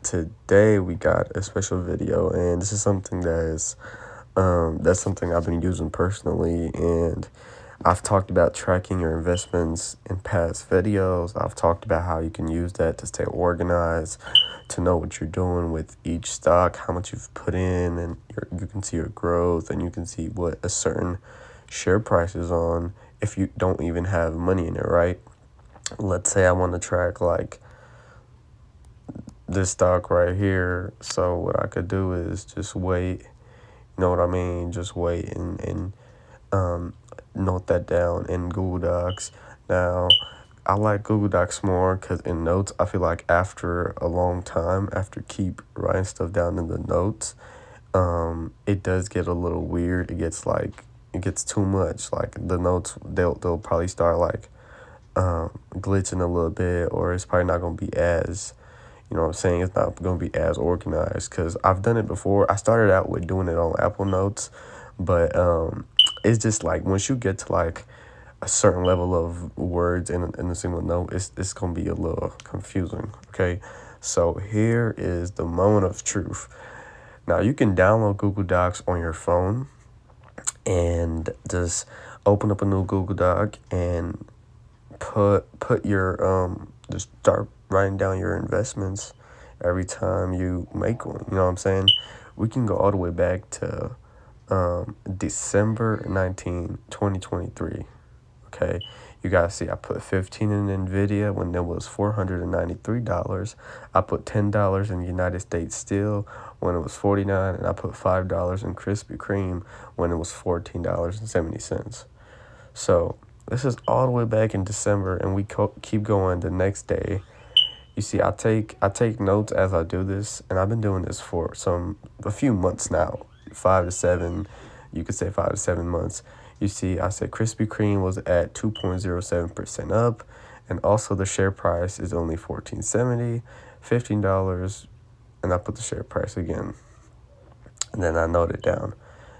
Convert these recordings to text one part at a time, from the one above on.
today we got a special video, and this is something that's something I've been using personally, and I've talked about tracking your investments in past videos. I've talked about how you can use that to stay organized, to know what you're doing with each stock, how much you've put in, and you can see your growth, and you can see what a certain share price is on if you don't even have money in it, right? Let's say I want to track like this stock right here. So what I could do is just wait, you know what I mean? Just wait and note that down in Google Docs. Now, I like Google Docs more because in notes, I feel like after a long time, after keep writing stuff down in the notes, it does get a little weird. It gets too much. Like the notes, they'll probably start like glitching a little bit, or it's probably not going to be as, you know what I'm saying, it's not going to be as organized, because I've done it before. I started out with doing it on Apple Notes, but it's just like once you get to like a certain level of words in a single note, it's going to be a little confusing, okay? So here is the moment of truth. Now, you can download Google Docs on your phone and just open up a new Google Doc and put your just start writing down your investments every time you make one. You know what I'm saying? We can go all the way back to December 19, 2023. Okay, you guys see I put 15 in Nvidia when it was $493. I put $10 in United States Steel when it was $49, and I put $5 in Krispy Kreme when it was $14.70. So this is all the way back in December, and we keep going the next day. You see, I take notes as I do this, and I've been doing this for a few months now, 5 to 7, you could say 5 to 7 months. You see, I said Krispy Kreme was at 2.07% up, and also the share price is only $14.70, $15, and I put the share price again, and then I note it down.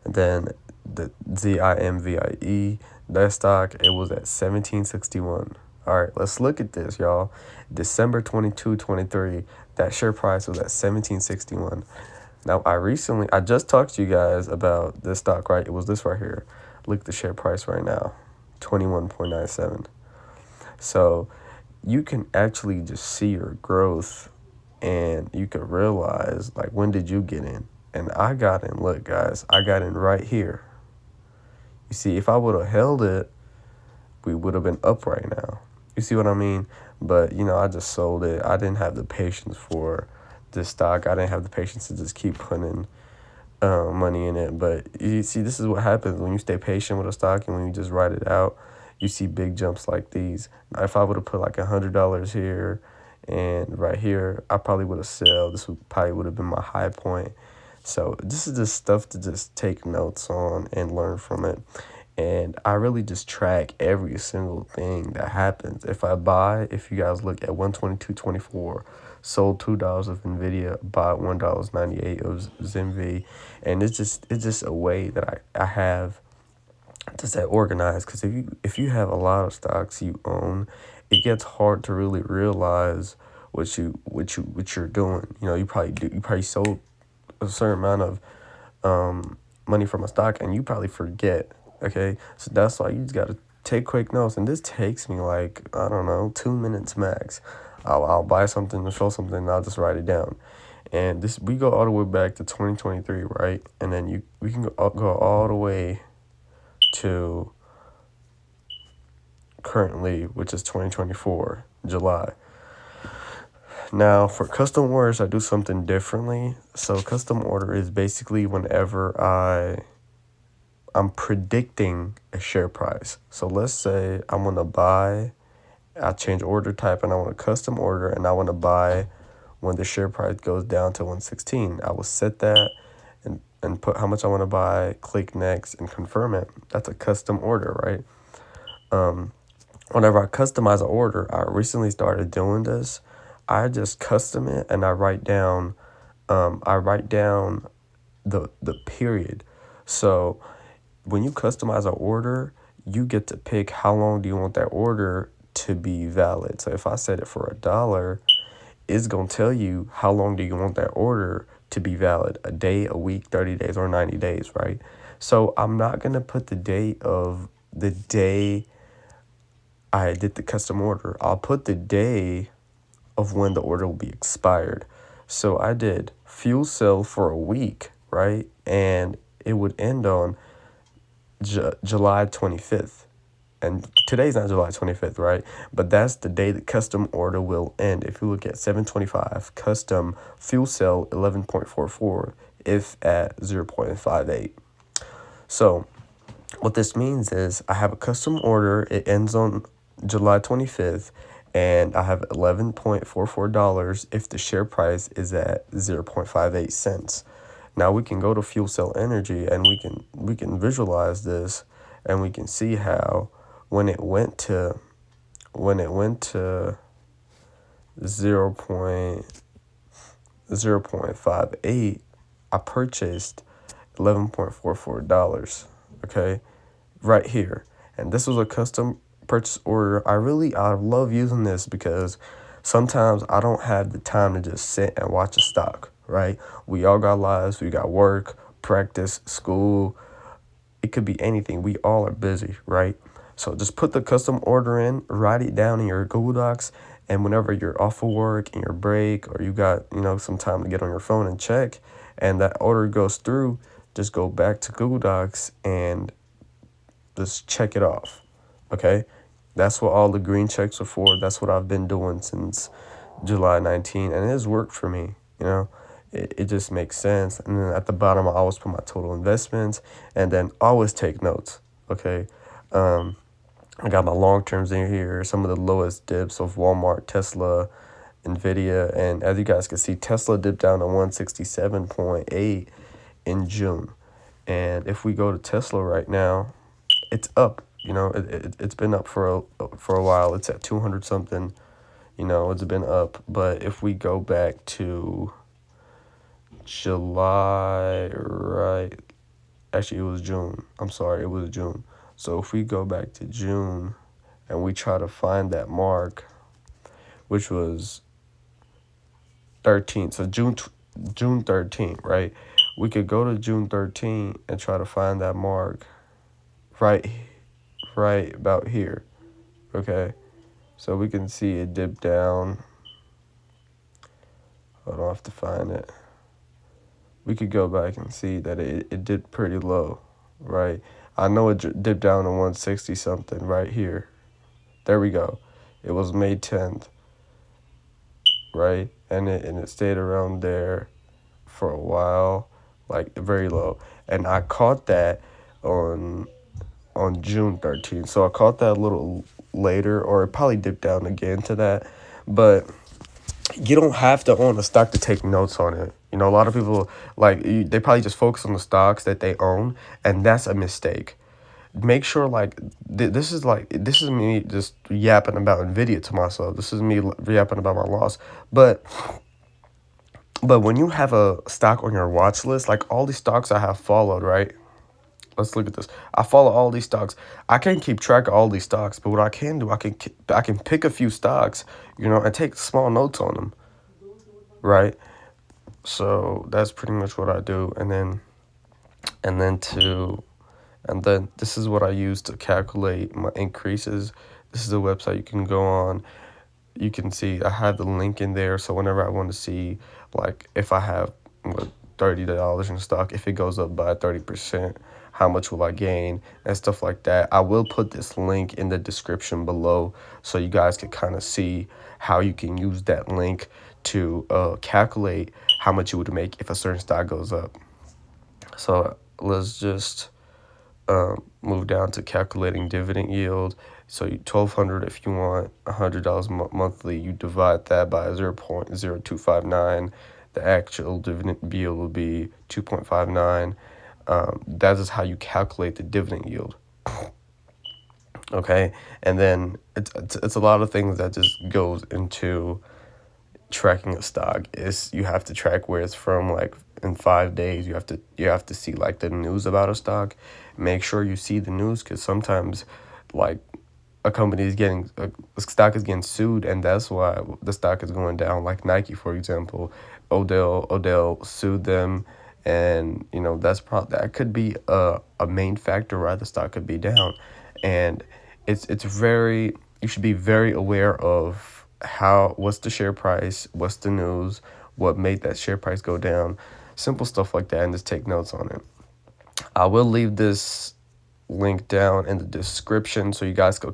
And then the ZIMVIE, that stock, it was at 1761. All right, let's look at this, y'all. December 22, 23, that share price was at 1761. Now, I just talked to you guys about this stock, right? It was this right here. Look at the share price right now, 21.97. So you can actually just see your growth, and you can realize, like, when did you get in? And I got in, look, guys, I got in right here. You see, if I would have held it, we would have been up right now. You see what I mean? But, I just sold it. I didn't have the patience for this stock. I didn't have the patience to just keep putting money in it. But you see, this is what happens when you stay patient with a stock and when you just write it out. You see big jumps like these. If I would have put like $100 here and right here, I probably would have sold. This probably would have been my high point. So this is just stuff to just take notes on and learn from it. And I really just track every single thing that happens. If you guys look at 122.24, sold $2 of Nvidia, bought $1.98 of ZimV, and it's just a way that I have to stay organized. Because if you have a lot of stocks you own, it gets hard to really realize what you're doing. You probably sold a certain amount of money from a stock, and you probably forget. Okay, so that's why you just gotta take quick notes, and this takes me like, I don't know, 2 minutes max. I'll buy something to show something, and I'll just write it down. And we go all the way back to 2023, right? And then we can go all the way to currently, which is 2024 July. Now, for custom orders, I do something differently. So custom order is basically whenever I'm predicting a share price. So let's say I want to buy, I change order type, and I want a custom order, and I want to buy when the share price goes down to 116. I will set that and put how much I want to buy, click next, and confirm it. That's a custom order, right? Whenever I customize an order, I recently started doing this. I just custom it, and I write down the period. So when you customize an order, you get to pick how long do you want that order to be valid. So if I set it for $1, it's going to tell you how long do you want that order to be valid, a day, a week, 30 days, or 90 days, right? So I'm not going to put the date of the day I did the custom order. I'll put the day of when the order will be expired. So I did fuel cell for a week, right? And it would end on July 25th. And today's not July 25th, right? But that's the day the custom order will end. If you look at 725 custom fuel cell 11.44, if at 0.58. So what this means is I have a custom order. It ends on July 25th, and I have $11.44 if the share price is at 0.58 cents. Now we can go to Fuel Cell Energy and we can visualize this, and we can see how when it went to 0.58, I purchased $11.44. Okay, right here. And this was a custom purchase order. I love using this because sometimes I don't have the time to just sit and watch a stock, right? We all got lives, we got work, practice, school. It could be anything. We all are busy, right? So just put the custom order in, write it down in your Google Docs, and whenever you're off of work, in your break, or you got, some time to get on your phone and check, and that order goes through, just go back to Google Docs and just check it off. Okay? That's what all the green checks are for. That's what I've been doing since July 19, and it has worked for me. It just makes sense. And then at the bottom, I always put my total investments, and then always take notes. Okay? I got my long terms in here, some of the lowest dips of Walmart, Tesla, Nvidia, and as you guys can see, Tesla dipped down to 167.8 in June. And if we go to Tesla right now, it's up. It's been up for a while. It's at 200 something. It's been up. But if we go back to July, right? Actually, it was June. I'm sorry, it was June. So if we go back to June and we try to find that mark, which was 13th, so June 13th, right? We could go to June 13th and try to find that mark right about here, okay? So we can see it dip down. Hold on, I have to find it. We could go back and see that it dipped pretty low, right? I know it dipped down to 160 something right here. There we go. It was May 10th, right? And it stayed around there for a while, like very low. And I caught that on June 13th. So I caught that a little later, or it probably dipped down again to that. But you don't have to own a stock to take notes on it. A lot of people, they probably just focus on the stocks that they own, and that's a mistake. Make sure, this is me just yapping about Nvidia to myself. This is me yapping about my loss. But when you have a stock on your watch list, like all these stocks I have followed, right? Let's look at this. I follow all these stocks. I can't keep track of all these stocks, but what I can do, I can pick a few stocks, and take small notes on them, right? So that's pretty much what I do, and then this is what I use to calculate my increases. This is a website you can go on. You can see I have the link in there, so whenever I want to see, if I have $30 in stock, if it goes up by 30%, how much will I gain, and stuff like that. I will put this link in the description below so you guys can kind of see how you can use that link to calculate how much you would make if a certain stock goes up. So let's just move down to calculating dividend yield. So $1,200 if you want $100 monthly, you divide that by 0.0259. The actual dividend yield will be 2.59. That is how you calculate the dividend yield. Okay, and then it's a lot of things that just goes into tracking a stock. Is you have to track where it's from, in 5 days. You have to see the news about a stock. Make sure you see the news, because sometimes a company is getting a stock is getting sued, and that's why the stock is going down. Like Nike, for example, Odell sued them, and that could be a main factor why the stock could be down. And it's very, you should be very aware of what's the share price, what's the news, what made that share price go down, simple stuff like that, and just take notes on it. I will leave this link down in the description so you guys go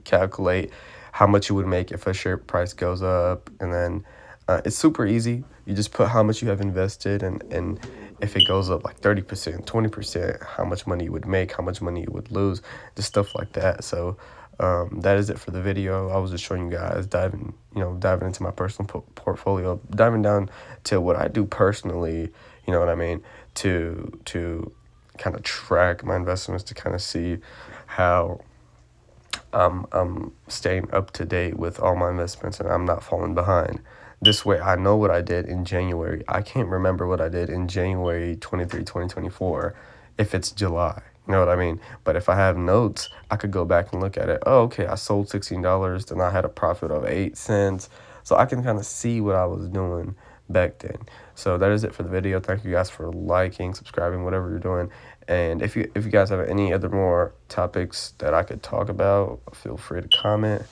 calculate how much you would make if a share price goes up. And then it's super easy. You just put how much you have invested, and if it goes up like 30%, 20%, how much money you would make, how much money you would lose, just stuff like that. So that is it for the video. I was just showing you guys, diving into my personal portfolio, diving down to what I do personally, you know what I mean, to kind of track my investments, to kind of see how I'm staying up to date with all my investments and I'm not falling behind. This way I know what I did in January. I can't remember what I did in January 23, 2024 if it's July. You know what I mean? But if I have notes, I could go back and look at it. Oh, okay, I sold $16, then I had a profit of 8 cents. So I can kind of see what I was doing back then. So that is it for the video. Thank you guys for liking, subscribing, whatever you're doing. And if you guys have any other more topics that I could talk about, feel free to comment.